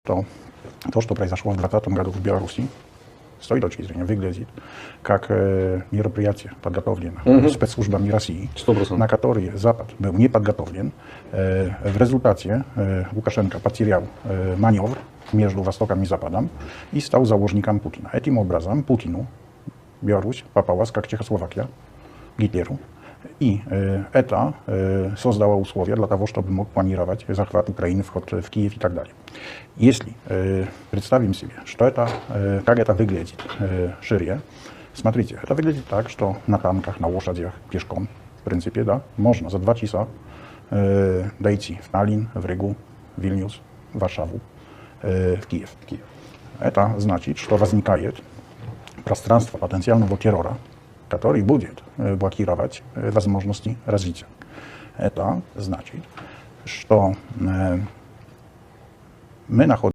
То, что произошло в 2020 году в Беларуси, с той точки зрения выглядит как мероприятие, подготовленное спецслужбами России, 100%. на которые Запад был не подготовлен. В результате Лукашенко потерял маневр между Востоком и Западом и стал заложником Путина. Этим образом Путину Беларусь попалась как Чехословакия Гитлеру. И это создало условия для того, чтобы мог планировать захват Украины, вход в Киев и так далее. Если представим себе, что это, как это выглядит шире, смотрите, это выглядит так, что на танках, на лошадях, пешком, в принципе, да, можно за 2 часа дойти в Таллин, в Ригу, в Вильнюс, в Варшаву, в Киев. Это значит, что возникает пространство потенциального террора, который будет блокировать возможности развития. Это значит, что мы находимся